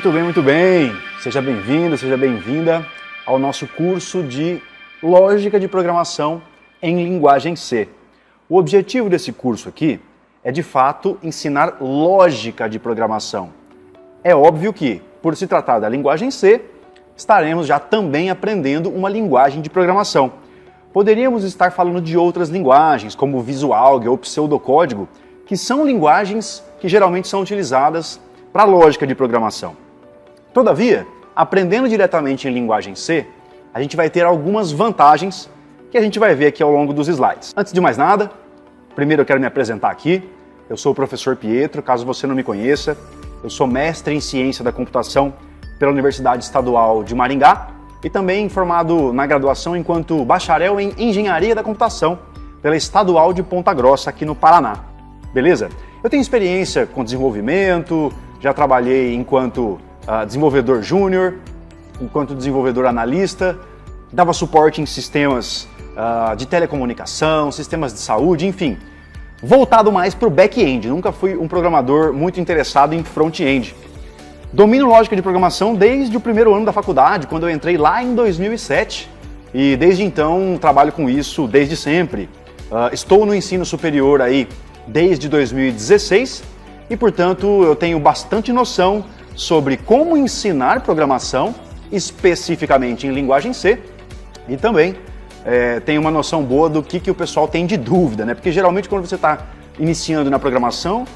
Muito bem, muito bem. Seja bem-vindo, seja bem-vinda ao nosso curso de Lógica de Programação em Linguagem C. O objetivo desse curso aqui é, de fato, ensinar lógica de programação. É óbvio que, por se tratar da linguagem C, estaremos já também aprendendo uma linguagem de programação. Poderíamos estar falando de outras linguagens, como Visual ou pseudocódigo, que são linguagens que geralmente são utilizadas para lógica de programação. Todavia, aprendendo diretamente em linguagem C, a gente vai ter algumas vantagens que a gente vai ver aqui ao longo dos slides. Antes de mais nada, primeiro eu quero me apresentar aqui. Eu sou o professor Pietro, caso você não me conheça. Eu sou mestre em Ciência da Computação pela Universidade Estadual de Maringá e também formado na graduação enquanto bacharel em Engenharia da Computação pela Estadual de Ponta Grossa, aqui no Paraná. Beleza? Eu tenho experiência com desenvolvimento, já trabalhei enquanto desenvolvedor júnior, enquanto desenvolvedor analista, dava suporte em sistemas de telecomunicação, sistemas de saúde, enfim, voltado mais para o back-end. Nunca fui um programador muito interessado em front-end. Domino lógica de programação desde o primeiro ano da faculdade, quando eu entrei lá em 2007, e desde então trabalho com isso desde sempre. Estou no ensino superior aí desde 2016 e, portanto, eu tenho bastante noção sobre como ensinar programação, especificamente em linguagem C, e também tenho uma noção boa do que o pessoal tem de dúvida, né? Porque geralmente quando você está iniciando na programação,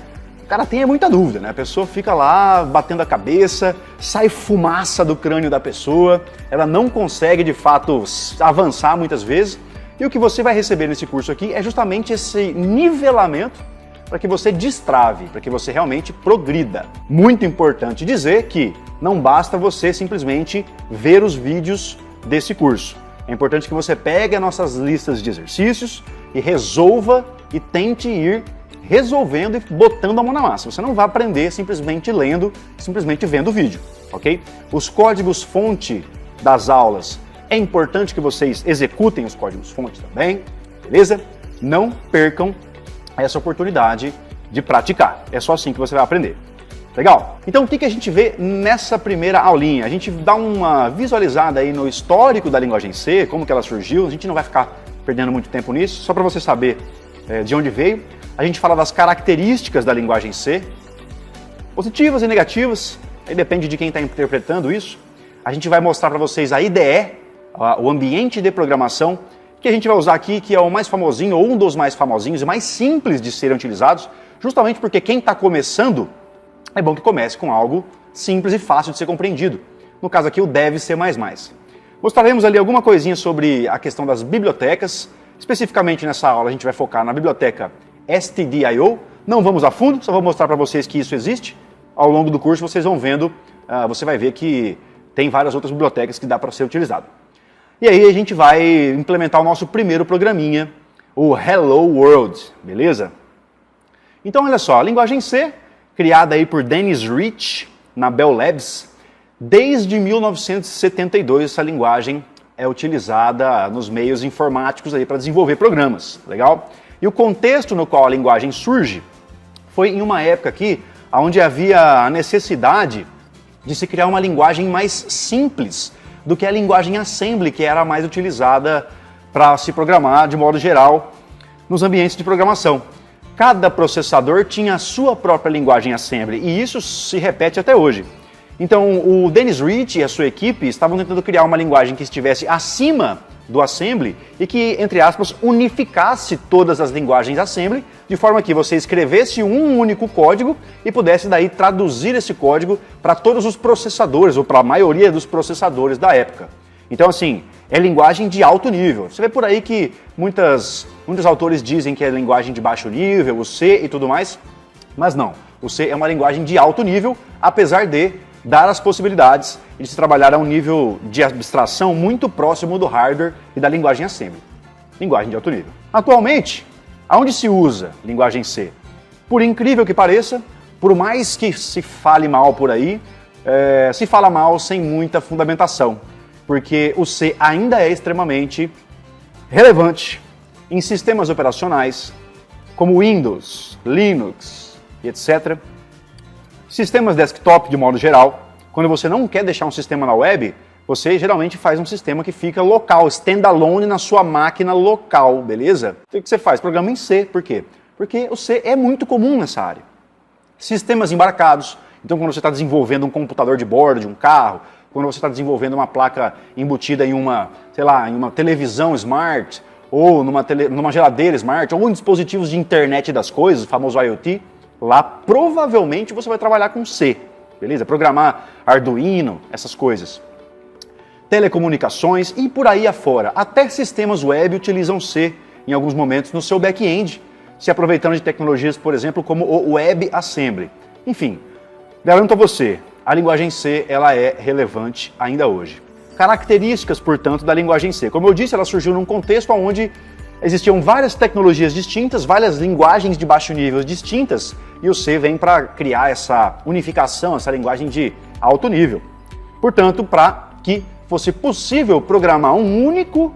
o cara tem muita dúvida, né? A pessoa fica lá batendo a cabeça, sai fumaça do crânio da pessoa, ela não consegue de fato avançar muitas vezes, e o que você vai receber nesse curso aqui é justamente esse nivelamento para que você destrave, para que você realmente progrida. Muito importante dizer que não basta você simplesmente ver os vídeos desse curso. É importante que você pegue as nossas listas de exercícios e resolva e tente ir resolvendo e botando a mão na massa. Você não vai aprender simplesmente lendo, simplesmente vendo o vídeo, ok? Os códigos fonte das aulas, é importante que vocês executem os códigos fonte também, beleza? Não percam essa oportunidade de praticar. É só assim que você vai aprender. Legal? Então o que a gente vê nessa primeira aulinha? A gente dá uma visualizada aí no histórico da linguagem C, como que ela surgiu. A gente não vai ficar perdendo muito tempo nisso, só para você saber de onde veio. A gente fala das características da linguagem C, positivas e negativas, aí depende de quem está interpretando isso. A gente vai mostrar para vocês a IDE, o ambiente de programação, que a gente vai usar aqui, que é o mais famosinho, ou um dos mais famosinhos e mais simples de serem utilizados, justamente porque quem está começando, é bom que comece com algo simples e fácil de ser compreendido. No caso aqui, o Dev C++. Mostraremos ali alguma coisinha sobre a questão das bibliotecas. Especificamente nessa aula a gente vai focar na biblioteca stdio. Não vamos a fundo, só vou mostrar para vocês que isso existe. Ao longo do curso vocês vão vendo, você vai ver que tem várias outras bibliotecas que dá para ser utilizado. E aí a gente vai implementar o nosso primeiro programinha, o Hello World, beleza? Então olha só, a linguagem C, criada aí por Dennis Rich na Bell Labs, desde 1972 essa linguagem é utilizada nos meios informáticos aí para desenvolver programas, legal? E o contexto no qual a linguagem surge foi em uma época aqui onde havia a necessidade de se criar uma linguagem mais simples do que a linguagem Assembly, que era a mais utilizada para se programar de modo geral nos ambientes de programação. Cada processador tinha a sua própria linguagem Assembly e isso se repete até hoje. Então o Dennis Rich e a sua equipe estavam tentando criar uma linguagem que estivesse acima do Assembly e que, entre aspas, unificasse todas as linguagens Assembly, de forma que você escrevesse um único código e pudesse daí traduzir esse código para todos os processadores, ou para a maioria dos processadores da época. Então, assim, é linguagem de alto nível. Você vê por aí que muitos autores dizem que é linguagem de baixo nível, o C e tudo mais, mas não. O C é uma linguagem de alto nível, apesar de dar as possibilidades de se trabalhar a um nível de abstração muito próximo do hardware e da linguagem Assembly. Linguagem de alto nível. Atualmente, aonde se usa linguagem C? Por incrível que pareça, por mais que se fale mal por aí, se fala mal sem muita fundamentação, porque o C ainda é extremamente relevante em sistemas operacionais como Windows, Linux e etc. Sistemas desktop de modo geral, quando você não quer deixar um sistema na web, você geralmente faz um sistema que fica local, standalone na sua máquina local, beleza? Então o que você faz? Programa em C. Por quê? Porque o C é muito comum nessa área. Sistemas embarcados. Então quando você está desenvolvendo um computador de bordo de um carro, quando você está desenvolvendo uma placa embutida em uma, sei lá, em uma televisão smart, ou numa geladeira smart, ou em dispositivos de internet das coisas, o famoso IoT, lá provavelmente você vai trabalhar com C, beleza? Programar Arduino, essas coisas. Telecomunicações e por aí afora. Até sistemas web utilizam C em alguns momentos no seu back-end, se aproveitando de tecnologias, por exemplo, como o WebAssembly. Enfim, garanto a você, a linguagem C ela é relevante ainda hoje. Características, portanto, da linguagem C. Como eu disse, ela surgiu num contexto onde existiam várias tecnologias distintas, várias linguagens de baixo nível distintas, e o C vem para criar essa unificação, essa linguagem de alto nível. Portanto, para que fosse possível programar um único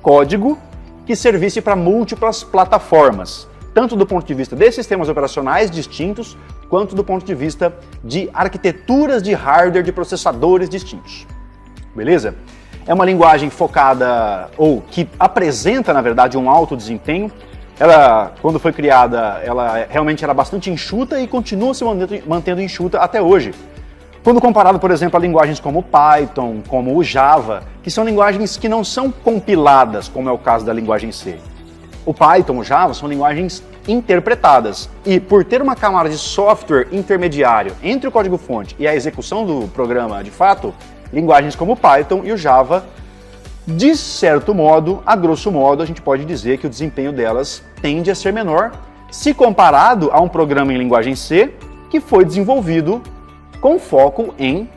código que servisse para múltiplas plataformas, tanto do ponto de vista de sistemas operacionais distintos, quanto do ponto de vista de arquiteturas de hardware de processadores distintos. Beleza? É uma linguagem focada, ou que apresenta, na verdade, um alto desempenho. Ela, quando foi criada, ela realmente era bastante enxuta e continua se mantendo enxuta até hoje. Quando comparado, por exemplo, a linguagens como o Python, como o Java, que são linguagens que não são compiladas, como é o caso da linguagem C. O Python, o Java, são linguagens interpretadas. E por ter uma camada de software intermediário entre o código-fonte e a execução do programa de fato, linguagens como o Python e o Java, de certo modo, a grosso modo, a gente pode dizer que o desempenho delas tende a ser menor se comparado a um programa em linguagem C que foi desenvolvido com foco em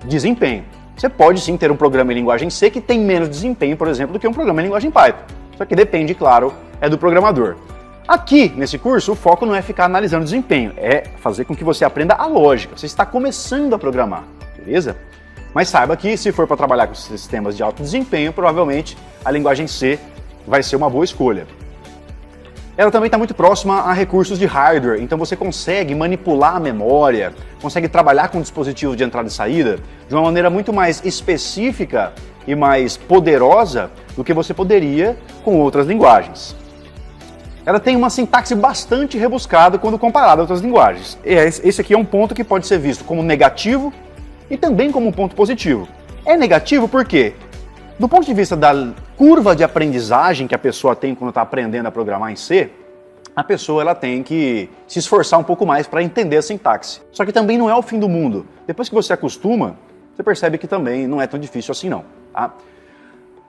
desempenho. Você pode sim ter um programa em linguagem C que tem menos desempenho, por exemplo, do que um programa em linguagem Python. Só que depende, claro, do programador. Aqui, nesse curso, o foco não é ficar analisando desempenho, é fazer com que você aprenda a lógica. Você está começando a programar, beleza? Mas saiba que se for para trabalhar com sistemas de alto desempenho, provavelmente a linguagem C vai ser uma boa escolha. Ela também está muito próxima a recursos de hardware, então você consegue manipular a memória, consegue trabalhar com dispositivos de entrada e saída de uma maneira muito mais específica e mais poderosa do que você poderia com outras linguagens. Ela tem uma sintaxe bastante rebuscada quando comparada a outras linguagens. Esse aqui é um ponto que pode ser visto como negativo e também como um ponto positivo. É negativo porque, do ponto de vista da curva de aprendizagem que a pessoa tem quando está aprendendo a programar em C, a pessoa ela tem que se esforçar um pouco mais para entender a sintaxe. Só que também não é o fim do mundo. Depois que você acostuma, você percebe que também não é tão difícil assim não. Tá?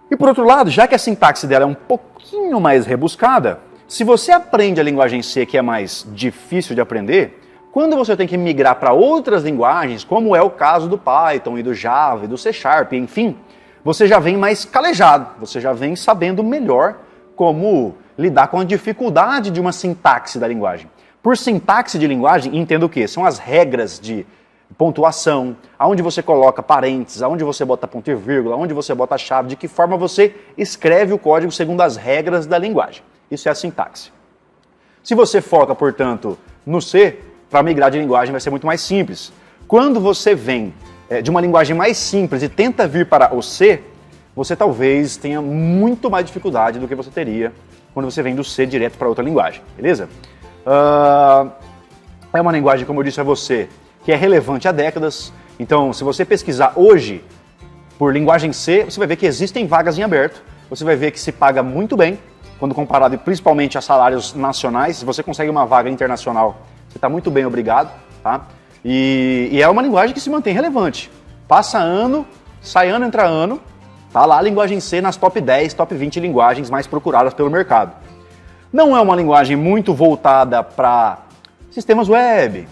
E por outro lado, já que a sintaxe dela é um pouquinho mais rebuscada, se você aprende a linguagem C, que é mais difícil de aprender, quando você tem que migrar para outras linguagens, como é o caso do Python e do Java e do C#, enfim, você já vem mais calejado, você já vem sabendo melhor como lidar com a dificuldade de uma sintaxe da linguagem. Por sintaxe de linguagem, entenda o quê? São as regras de pontuação, aonde você coloca parênteses, aonde você bota ponto e vírgula, aonde você bota a chave, de que forma você escreve o código segundo as regras da linguagem. Isso é a sintaxe. Se você foca, portanto, no C, para migrar de linguagem vai ser muito mais simples. Quando você vem de uma linguagem mais simples e tenta vir para o C, você talvez tenha muito mais dificuldade do que você teria quando você vem do C direto para outra linguagem, beleza? É uma linguagem, como eu disse a você, que é relevante há décadas. Então, se você pesquisar hoje por linguagem C, você vai ver que existem vagas em aberto, você vai ver que se paga muito bem, quando comparado principalmente a salários nacionais. Se você consegue uma vaga internacional, você está muito bem, obrigado, tá? E é uma linguagem que se mantém relevante. Passa ano, sai ano, entra ano, tá lá a linguagem C nas top 10, top 20 linguagens mais procuradas pelo mercado. Não é uma linguagem muito voltada para sistemas web,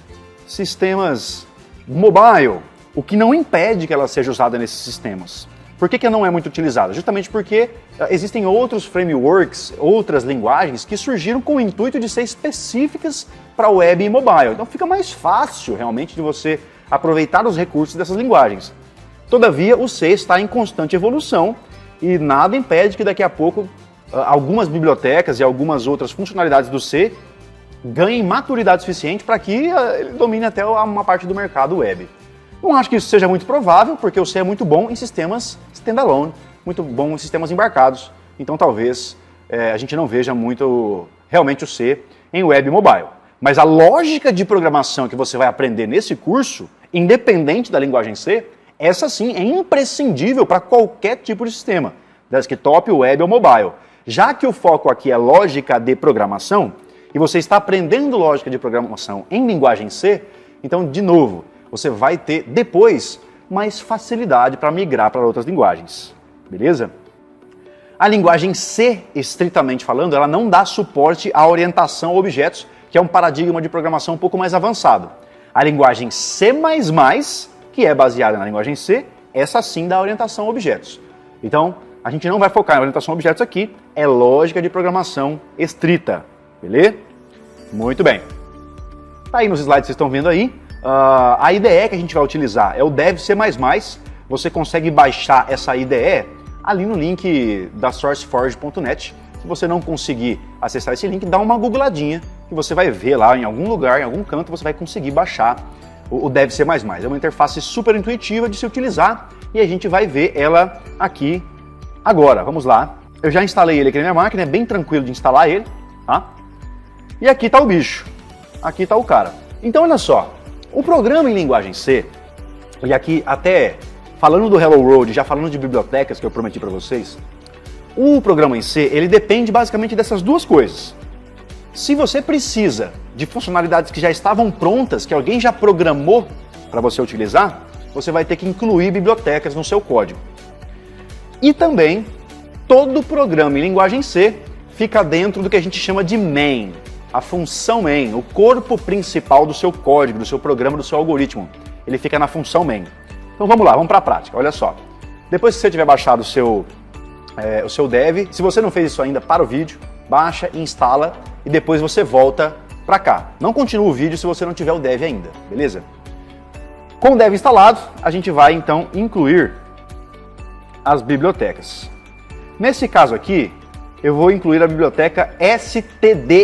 sistemas mobile, o que não impede que ela seja usada nesses sistemas. Por que não é muito utilizada? Justamente porque existem outros frameworks, outras linguagens que surgiram com o intuito de ser específicas para web e mobile. Então fica mais fácil realmente de você aproveitar os recursos dessas linguagens. Todavia, o C está em constante evolução e nada impede que daqui a pouco algumas bibliotecas e algumas outras funcionalidades do C ganhem maturidade suficiente para que ele domine até uma parte do mercado web. Não acho que isso seja muito provável, porque o C é muito bom em sistemas standalone, muito bom em sistemas embarcados. Então talvez a gente não veja muito realmente o C em web e mobile. Mas a lógica de programação que você vai aprender nesse curso, independente da linguagem C, essa sim é imprescindível para qualquer tipo de sistema, desktop, web ou mobile. Já que o foco aqui é lógica de programação, e você está aprendendo lógica de programação em linguagem C, então, de novo, você vai ter depois mais facilidade para migrar para outras linguagens, beleza? A linguagem C, estritamente falando, ela não dá suporte à orientação a objetos, que é um paradigma de programação um pouco mais avançado. A linguagem C++, que é baseada na linguagem C, essa sim dá orientação a objetos. Então, a gente não vai focar em orientação a objetos aqui, é lógica de programação estrita, beleza? Muito bem. Tá aí nos slides que vocês estão vendo aí. A IDE que a gente vai utilizar é o Dev C++. Você consegue baixar essa IDE ali no link da sourceforge.net. Se você não conseguir acessar esse link, dá uma googladinha que você vai ver lá em algum lugar, em algum canto, você vai conseguir baixar o Dev C++. É uma interface super intuitiva de se utilizar e a gente vai ver ela aqui agora. Vamos lá. Eu já instalei ele aqui na minha máquina, é bem tranquilo de instalar ele, tá? E aqui está o bicho. Aqui está o cara. Então, olha só. O programa em linguagem C, e aqui até falando do Hello World, já falando de bibliotecas que eu prometi para vocês, o programa em C, ele depende basicamente dessas duas coisas. Se você precisa de funcionalidades que já estavam prontas, que alguém já programou para você utilizar, você vai ter que incluir bibliotecas no seu código. E também, todo programa em linguagem C fica dentro do que a gente chama de main. A função main, o corpo principal do seu código, do seu programa, do seu algoritmo. Ele fica na função main. Então vamos lá, vamos para a prática. Olha só. Depois que você tiver baixado o seu dev, se você não fez isso ainda, para o vídeo, baixa, instala e depois você volta para cá. Não continua o vídeo se você não tiver o dev ainda, beleza? Com o dev instalado, a gente vai então incluir as bibliotecas. Nesse caso aqui, eu vou incluir a biblioteca stdio.h.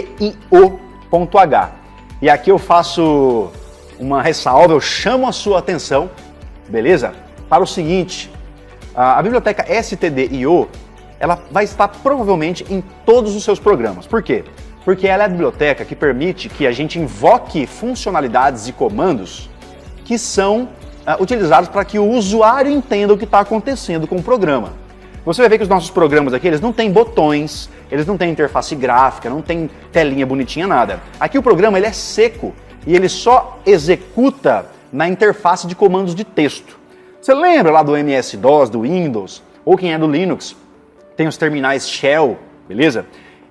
E aqui eu faço uma ressalva, eu chamo a sua atenção, beleza? Para o seguinte, a biblioteca stdio, ela vai estar provavelmente em todos os seus programas. Por quê? Porque ela é a biblioteca que permite que a gente invoque funcionalidades e comandos que são utilizados para que o usuário entenda o que está acontecendo com o programa. Você vai ver que os nossos programas aqui, eles não têm botões, eles não têm interface gráfica, não tem telinha bonitinha, nada. Aqui o programa ele é seco e ele só executa na interface de comandos de texto. Você lembra lá do MS-DOS, do Windows, ou quem é do Linux, tem os terminais Shell, beleza?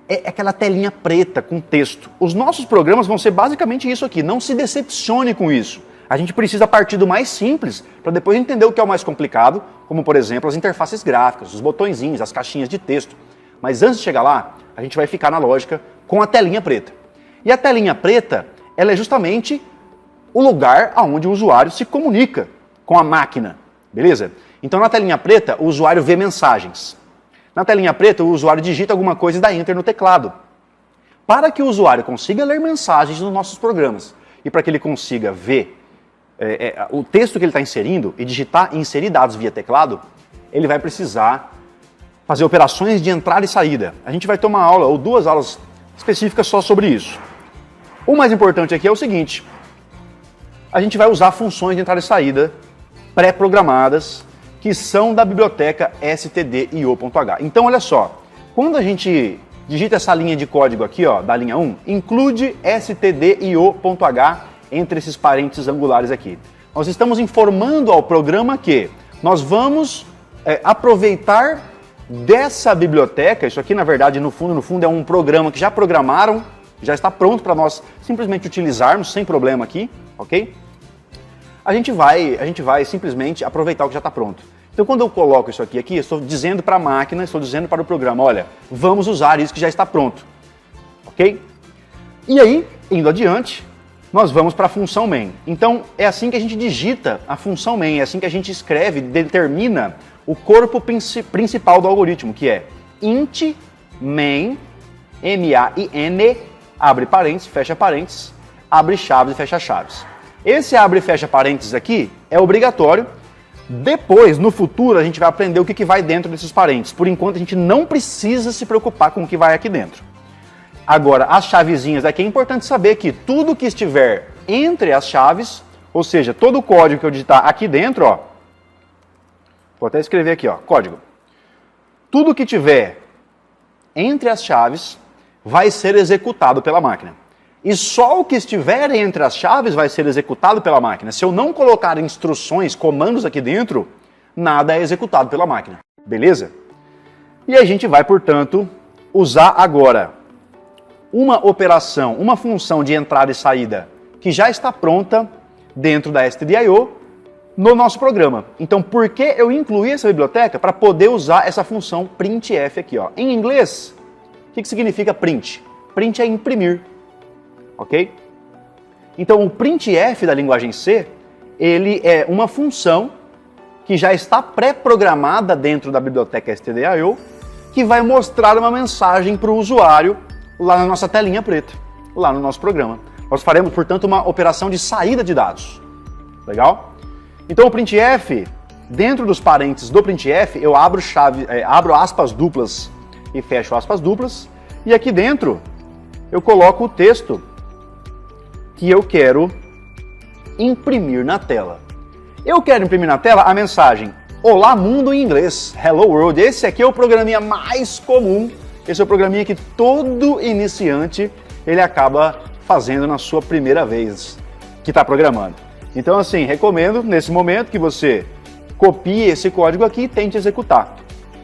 É aquela telinha preta com texto. Os nossos programas vão ser basicamente isso aqui, não se decepcione com isso. A gente precisa partir do mais simples para depois entender o que é o mais complicado, como, por exemplo, as interfaces gráficas, os botõezinhos, as caixinhas de texto. Mas antes de chegar lá, a gente vai ficar na lógica com a telinha preta. E a telinha preta, ela é justamente o lugar onde o usuário se comunica com a máquina, beleza? Então, na telinha preta, o usuário vê mensagens. Na telinha preta, o usuário digita alguma coisa e dá Enter no teclado. Para que o usuário consiga ler mensagens nos nossos programas e para que ele consiga ver o texto que ele está inserindo e inserir dados via teclado, ele vai precisar fazer operações de entrada e saída. A gente vai ter uma aula ou duas aulas específicas só sobre isso. O mais importante aqui é o seguinte, a gente vai usar funções de entrada e saída pré-programadas que são da biblioteca stdio.h. Então, olha só, quando a gente digita essa linha de código aqui, ó, da linha 1, include stdio.h entre esses parênteses angulares aqui. Nós estamos informando ao programa que nós vamos aproveitar dessa biblioteca, isso aqui na verdade no fundo é um programa que já programaram, já está pronto para nós simplesmente utilizarmos sem problema aqui, ok? A gente vai simplesmente aproveitar o que já está pronto. Então quando eu coloco isso aqui, eu estou dizendo para a máquina, estou dizendo para o programa, olha, vamos usar isso que já está pronto, ok? E aí, indo adiante, nós vamos para a função main. Então, é assim que a gente digita a função main, é assim que a gente escreve, determina o corpo principal do algoritmo, que é int main, main, abre parênteses, fecha parênteses, abre chaves e fecha chaves. Esse abre e fecha parênteses aqui é obrigatório. Depois, no futuro, a gente vai aprender o que vai dentro desses parênteses. Por enquanto, a gente não precisa se preocupar com o que vai aqui dentro. Agora, as chavezinhas aqui é importante saber que tudo que estiver entre as chaves, ou seja, todo o código que eu digitar aqui dentro, ó, vou até escrever aqui, ó, código. Tudo que tiver entre as chaves vai ser executado pela máquina. E só o que estiver entre as chaves vai ser executado pela máquina. Se eu não colocar instruções, comandos aqui dentro, nada é executado pela máquina. Beleza? E a gente vai, portanto, usar agora uma operação, uma função de entrada e saída que já está pronta dentro da stdio no nosso programa. Então, por que eu incluí essa biblioteca? Para poder usar essa função printf aqui, ó. Em inglês, o que significa print? Print é imprimir. Ok? Então, o printf da linguagem C, ele é uma função que já está pré-programada dentro da biblioteca stdio, que vai mostrar uma mensagem para o usuário lá na nossa telinha preta, lá no nosso programa. Nós faremos, portanto, uma operação de saída de dados. Legal? Então, o printf, dentro dos parênteses do printf, eu abro aspas duplas e fecho aspas duplas, e aqui dentro eu coloco o texto que eu quero imprimir na tela. Eu quero imprimir na tela a mensagem Olá Mundo em inglês, Hello World. Esse aqui é o programinha mais comum, esse é o programinha que todo iniciante ele acaba fazendo na sua primeira vez que está programando. Então assim, recomendo nesse momento que você copie esse código aqui e tente executar.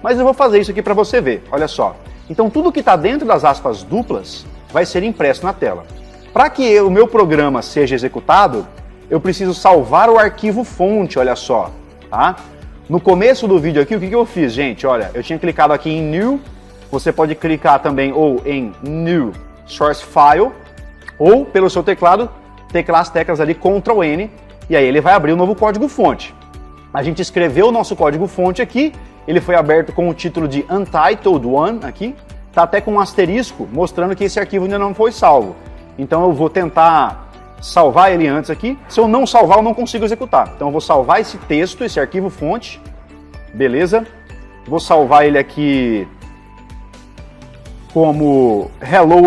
Mas eu vou fazer isso aqui para você ver, olha só. Então tudo que está dentro das aspas duplas vai ser impresso na tela. Para que o meu programa seja executado, eu preciso salvar o arquivo fonte, olha só. Tá? No começo do vídeo aqui, o que eu fiz, gente? Olha, eu tinha clicado aqui em New, você pode clicar também ou em New Source File, ou pelo seu teclado, teclar as teclas ali Ctrl N, e aí ele vai abrir o novo código fonte. A gente escreveu o nosso código fonte aqui, ele foi aberto com o título de Untitled One aqui, tá até com um asterisco mostrando que esse arquivo ainda não foi salvo. Então eu vou tentar salvar ele antes aqui. Se eu não salvar, eu não consigo executar. Então eu vou salvar esse texto, esse arquivo fonte. Beleza? Vou salvar ele aqui como Hello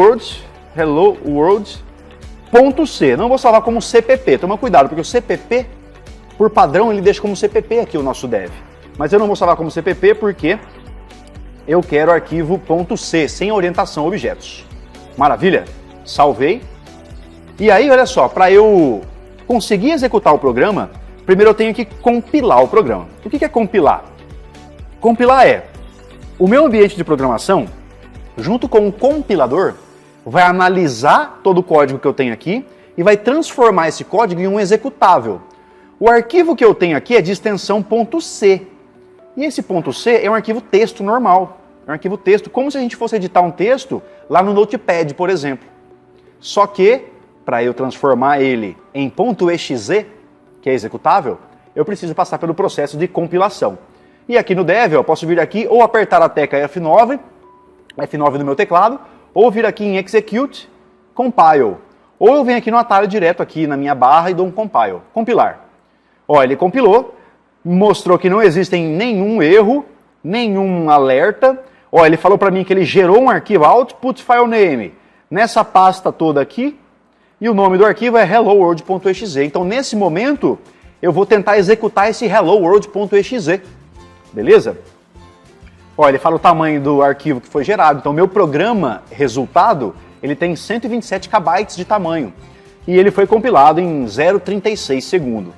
World.c. Não vou salvar como CPP. Toma cuidado, porque o CPP, por padrão, ele deixa como CPP aqui o nosso dev. Mas eu não vou salvar como CPP porque eu quero arquivo .c, sem orientação a objetos. Maravilha? Salvei. E aí, olha só, para eu conseguir executar o programa, primeiro eu tenho que compilar o programa. O que é compilar? Compilar é o meu ambiente de programação, junto com o compilador, vai analisar todo o código que eu tenho aqui e vai transformar esse código em um executável. O arquivo que eu tenho aqui é de extensão .c. E esse .c é um arquivo texto normal. É um arquivo texto, como se a gente fosse editar um texto lá no Notepad, por exemplo. Só que, para eu transformar ele em .exe, que é executável, eu preciso passar pelo processo de compilação. E aqui no Dev, eu posso vir aqui ou apertar a tecla F9 do meu teclado, ou vir aqui em Execute, Compile. Ou eu venho aqui no atalho direto aqui na minha barra e dou um Compile, compilar. Ó, ele compilou, mostrou que não existe nenhum erro, nenhum alerta. Ó, ele falou para mim que ele gerou um arquivo output file name nessa pasta toda aqui, e o nome do arquivo é helloworld.exe. Então, nesse momento, eu vou tentar executar esse helloworld.exe. Beleza? Ó, ele fala o tamanho do arquivo que foi gerado. Então, meu programa resultado, ele tem 127 KB de tamanho. E ele foi compilado em 0,36 segundo.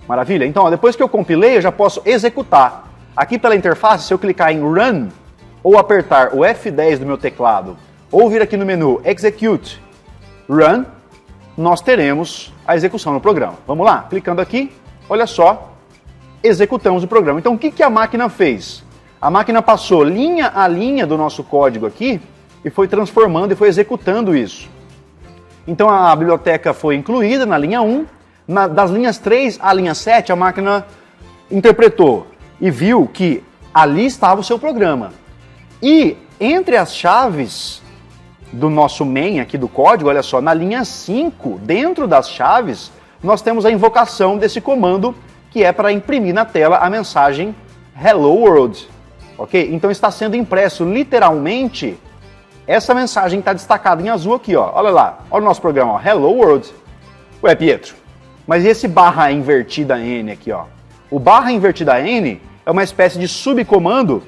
Maravilha? Então, ó, depois que eu compilei, eu já posso executar. Aqui pela interface, se eu clicar em Run, ou apertar o F10 do meu teclado, ou vir aqui no menu Execute, Run, nós teremos a execução no programa. Vamos lá? Clicando aqui, olha só, executamos o programa. Então, o que a máquina fez? A máquina passou linha a linha do nosso código aqui e foi transformando e foi executando isso. Então, a biblioteca foi incluída na linha 1. Das linhas 3 à linha 7, a máquina interpretou e viu que ali estava o seu programa. E entre as chaves do nosso main aqui do código, olha só, na linha 5, dentro das chaves, nós temos a invocação desse comando, que é para imprimir na tela a mensagem Hello World. Ok? Então está sendo impresso literalmente essa mensagem que está destacada em azul aqui, ó. Olha lá, olha o nosso programa, ó. Hello World. Ué, Pietro, mas e esse barra invertida N aqui, ó? O barra invertida N é uma espécie de subcomando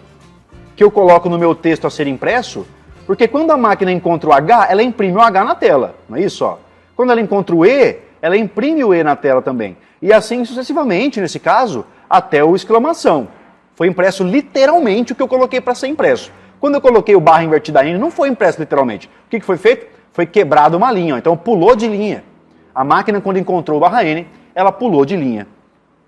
que eu coloco no meu texto a ser impresso, porque quando a máquina encontra o H, ela imprime o H na tela, não é isso? Ó? Quando ela encontra o E, ela imprime o E na tela também. E assim sucessivamente, nesse caso, até o exclamação. Foi impresso literalmente o que eu coloquei para ser impresso. Quando eu coloquei o barra invertida N, não foi impresso literalmente. O que foi feito? Foi quebrado uma linha, ó. Então pulou de linha. A máquina, quando encontrou o barra N, ela pulou de linha.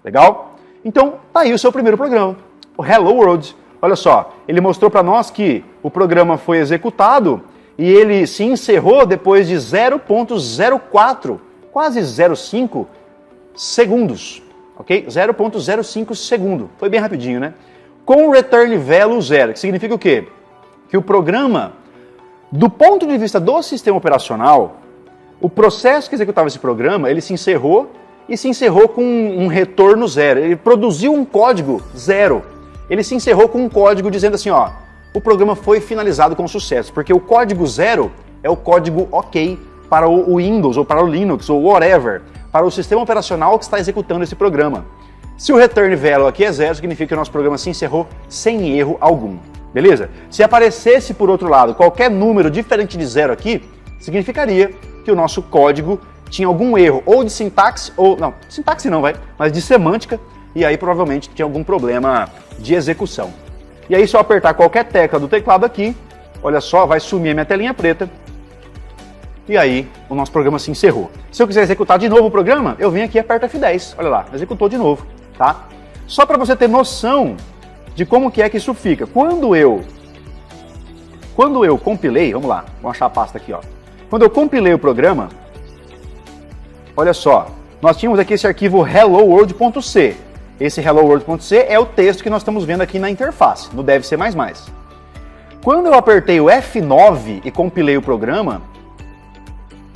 Legal? Então, tá aí o seu primeiro programa, o Hello World. Olha só, ele mostrou para nós que o programa foi executado e ele se encerrou depois de 0.04, quase 0.5 segundos, ok? 0.05 segundo, foi bem rapidinho, né? Com o return value 0, que significa o quê? Que o programa, do ponto de vista do sistema operacional, o processo que executava esse programa, ele se encerrou e se encerrou com um retorno 0. Ele produziu um código 0. Ele se encerrou com um código dizendo assim, ó, o programa foi finalizado com sucesso, porque o código 0 é o código OK para o Windows, ou para o Linux, ou whatever, para o sistema operacional que está executando esse programa. Se o return value aqui é 0, significa que o nosso programa se encerrou sem erro algum, beleza? Se aparecesse, por outro lado, qualquer número diferente de 0 aqui, significaria que o nosso código tinha algum erro, ou de sintaxe, ou, não, sintaxe não, mas de semântica, e aí provavelmente tinha algum problema de execução. E aí, se eu apertar qualquer tecla do teclado aqui, olha só, vai sumir a minha telinha preta, e aí o nosso programa se encerrou. Se eu quiser executar de novo o programa, eu venho aqui e aperto F10, olha lá, executou de novo, tá? Só para você ter noção de como que é que isso fica. Quando eu compilei, vamos lá, vou achar a pasta aqui, ó. Quando eu compilei o programa, olha só, nós tínhamos aqui esse arquivo helloworld.c. Esse helloworld.c é o texto que nós estamos vendo aqui na interface, no Dev C++. Quando eu apertei o F9 e compilei o programa,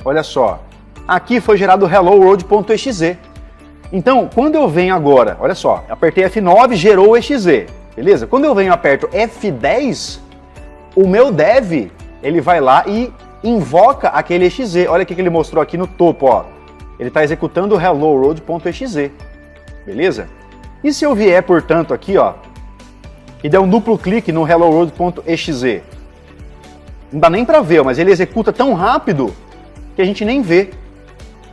olha só, aqui foi gerado helloworld.exe. Então, quando eu venho agora, olha só, apertei F9, gerou o exe, beleza? Quando eu venho e aperto F10, o meu dev, ele vai lá e invoca aquele exe. Olha o que ele mostrou aqui no topo, ó. Ele está executando o helloworld.exe, beleza? E se eu vier, portanto, aqui, ó, e der um duplo clique no helloworld.exe, não dá nem para ver, mas ele executa tão rápido que a gente nem vê.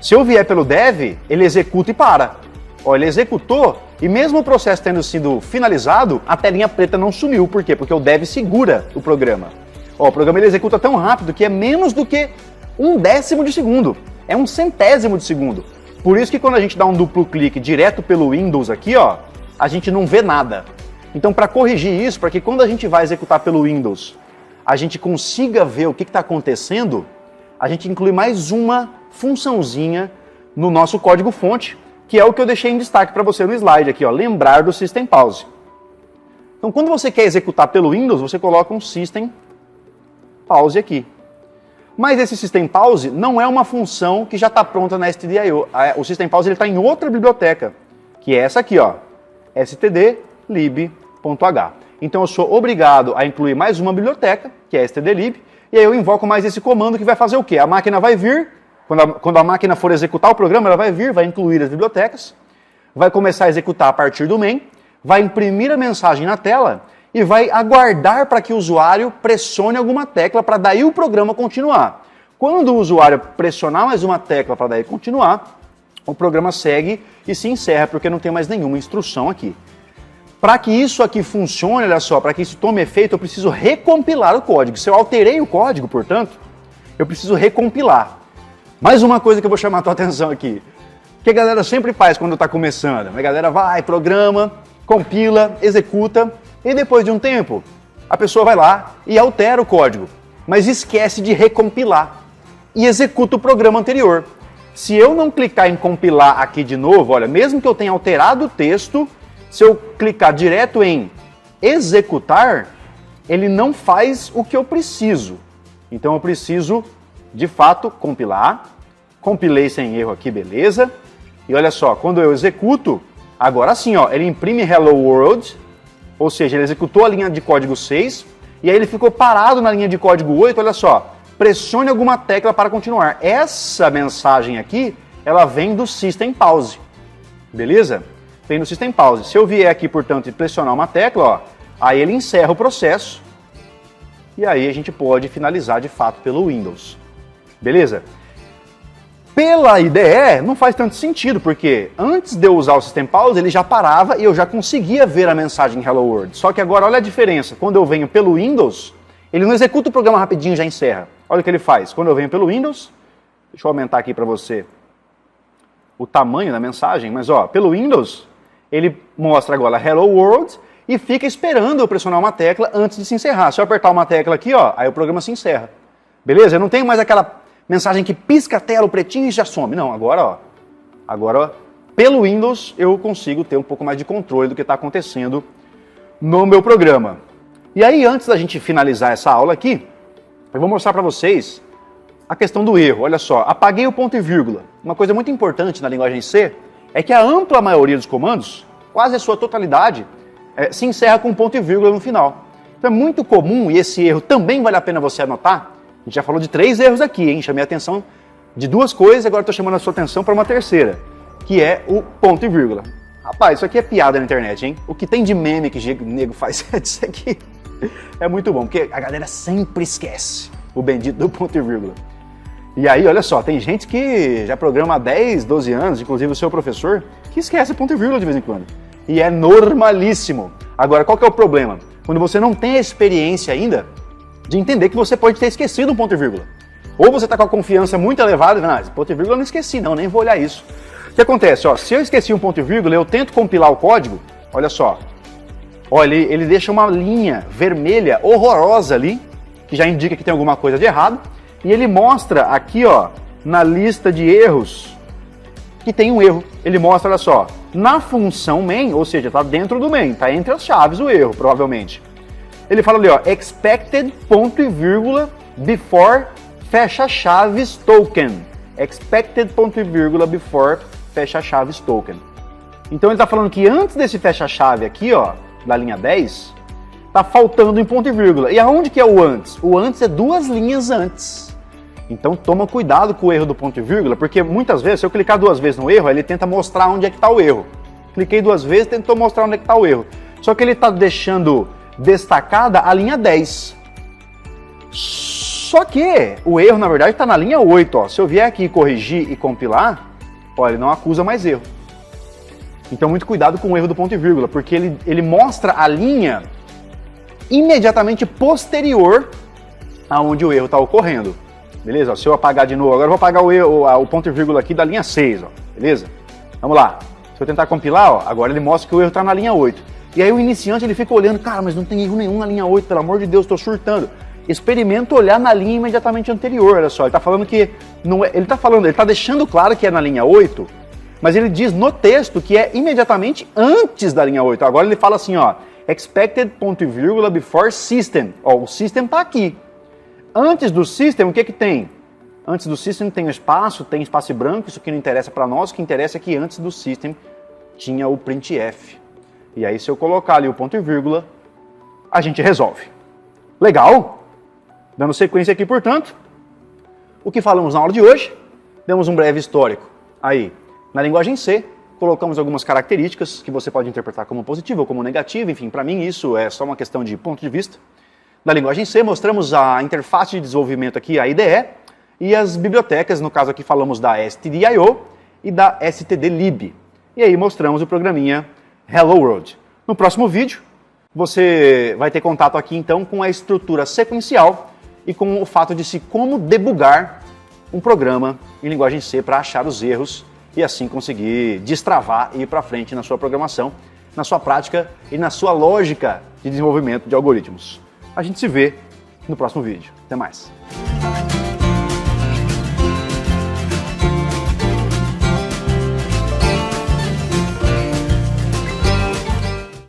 Se eu vier pelo dev, ele executa e para. Ó, ele executou e mesmo o processo tendo sido finalizado, a telinha preta não sumiu. Por quê? Porque o dev segura o programa. Ó, o programa ele executa tão rápido que é menos do que 1/10 de segundo. É 1/100º de segundo. Por isso que quando a gente dá um duplo clique direto pelo Windows aqui, ó, a gente não vê nada. Então, para corrigir isso, para que quando a gente vai executar pelo Windows, a gente consiga ver o que está acontecendo, a gente inclui mais uma funçãozinha no nosso código-fonte, que é o que eu deixei em destaque para você no slide aqui, ó, lembrar do System Pause. Então, quando você quer executar pelo Windows, você coloca um System Pause aqui. Mas esse System Pause não é uma função que já está pronta na stdio. O System Pause está em outra biblioteca, que é essa aqui, ó, stdlib.h. Então eu sou obrigado a incluir mais uma biblioteca, que é stdlib, e aí eu invoco mais esse comando que vai fazer o quê? A máquina vai vir, quando a máquina for executar o programa, ela vai vir, vai incluir as bibliotecas, vai começar a executar a partir do main, vai imprimir a mensagem na tela e vai aguardar para que o usuário pressione alguma tecla para daí o programa continuar. Quando o usuário pressionar mais uma tecla para daí continuar, o programa segue e se encerra, porque não tem mais nenhuma instrução aqui. Para que isso aqui funcione, olha só, para que isso tome efeito, eu preciso recompilar o código. Se eu alterei o código, portanto, eu preciso recompilar. Mais uma coisa que eu vou chamar a tua atenção aqui, que a galera sempre faz quando está começando. A galera vai, programa, compila, executa, e depois de um tempo, a pessoa vai lá e altera o código, mas esquece de recompilar e executa o programa anterior. Se eu não clicar em compilar aqui de novo, olha, mesmo que eu tenha alterado o texto, se eu clicar direto em executar, ele não faz o que eu preciso. Então eu preciso, de fato, compilar. Compilei sem erro aqui, beleza. E olha só, quando eu executo, agora sim, ó, ele imprime Hello World, ou seja, ele executou a linha de código 6, e aí ele ficou parado na linha de código 8, olha só, pressione alguma tecla para continuar. Essa mensagem aqui, ela vem do System Pause, beleza? Vem do System Pause. Se eu vier aqui, portanto, e pressionar uma tecla, ó, aí ele encerra o processo, e aí a gente pode finalizar de fato pelo Windows, beleza? Pela IDE não faz tanto sentido, porque antes de eu usar o System Pause, ele já parava e eu já conseguia ver a mensagem Hello World. Só que agora olha a diferença, quando eu venho pelo Windows, ele não executa o programa rapidinho e já encerra. Olha o que ele faz, quando eu venho pelo Windows, deixa eu aumentar aqui para você o tamanho da mensagem, mas ó, pelo Windows, ele mostra agora Hello World e fica esperando eu pressionar uma tecla antes de se encerrar. Se eu apertar uma tecla aqui, ó, aí o programa se encerra. Beleza? Eu não tenho mais aquela mensagem que pisca a tela, o pretinho e já some. Não, agora, ó, pelo Windows eu consigo ter um pouco mais de controle do que está acontecendo no meu programa. E aí, antes da gente finalizar essa aula aqui, eu vou mostrar para vocês a questão do erro. Olha só, apaguei o ponto e vírgula. Uma coisa muito importante na linguagem C é que a ampla maioria dos comandos, quase a sua totalidade, se encerra com um ponto e vírgula no final. Então é muito comum, e esse erro também vale a pena você anotar. A gente já falou de 3 erros aqui, hein? Chamei a atenção de 2 coisas e agora estou chamando a sua atenção para uma terceira, que é o ponto e vírgula. Rapaz, isso aqui é piada na internet, hein? O que tem de meme que o nego faz disso aqui é muito bom, porque a galera sempre esquece o bendito do ponto e vírgula. E aí, olha só, tem gente que já programa há 10, 12 anos, inclusive o seu professor, que esquece ponto e vírgula de vez em quando. E é normalíssimo. Agora, qual que é o problema? Quando você não tem a experiência ainda de entender que você pode ter esquecido um ponto e vírgula. Ou você está com a confiança muito elevada, esse ponto e vírgula eu não esqueci não, nem vou olhar isso. O que acontece? Ó, se eu esqueci um ponto e vírgula, eu tento compilar o código, olha só. Olha, ele deixa uma linha vermelha horrorosa ali, que já indica que tem alguma coisa de errado, e ele mostra aqui, ó, na lista de erros, que tem um erro. Ele mostra, olha só, na função main, ou seja, está dentro do main, está entre as chaves o erro, provavelmente. Ele fala ali, ó, expected ponto e vírgula before fecha chaves token. Expected ponto e vírgula before fecha chaves token. Então ele está falando que antes desse fecha chave aqui, ó, da linha 10, está faltando um ponto e vírgula. E aonde que é o antes? O antes é 2 linhas antes. Então toma cuidado com o erro do ponto e vírgula, porque muitas vezes, se eu clicar 2 vezes no erro, ele tenta mostrar onde é que está o erro. Cliquei 2 vezes, tentou mostrar onde é que está o erro. Só que ele está deixando destacada a linha 10. Só que o erro, na verdade, está na linha 8. Ó. Se eu vier aqui corrigir e compilar, ó, ele não acusa mais erro. Então, muito cuidado com o erro do ponto e vírgula, porque ele mostra a linha imediatamente posterior aonde o erro está ocorrendo. Beleza? Ó, se eu apagar de novo, agora eu vou apagar o ponto e vírgula aqui da linha 6. Ó. Beleza? Vamos lá. Se eu tentar compilar, ó, agora ele mostra que o erro está na linha 8. E aí o iniciante ele fica olhando, cara, mas não tem erro nenhum na linha 8, pelo amor de Deus, estou surtando. Experimenta olhar na linha imediatamente anterior, olha só, ele está falando que não é, ele está deixando claro que é na linha 8, mas ele diz no texto que é imediatamente antes da linha 8. Agora ele fala assim, ó, expected ponto e vírgula before system. Ó, o system está aqui. Antes do system, o que que tem? Antes do system tem espaço branco, isso que não interessa para nós, o que interessa é que antes do system tinha o printf. E aí, se eu colocar ali o ponto e vírgula, a gente resolve. Legal? Dando sequência aqui, portanto, o que falamos na aula de hoje, demos um breve histórico. Aí, na linguagem C, colocamos algumas características que você pode interpretar como positiva ou como negativa, enfim, para mim isso é só uma questão de ponto de vista. Na linguagem C, mostramos a interface de desenvolvimento aqui, a IDE, e as bibliotecas, no caso aqui falamos da stdio e da stdlib. E aí mostramos o programinha Hello World. No próximo vídeo, você vai ter contato aqui então com a estrutura sequencial e com o fato de como debugar um programa em linguagem C para achar os erros e assim conseguir destravar e ir para frente na sua programação, na sua prática e na sua lógica de desenvolvimento de algoritmos. A gente se vê no próximo vídeo. Até mais!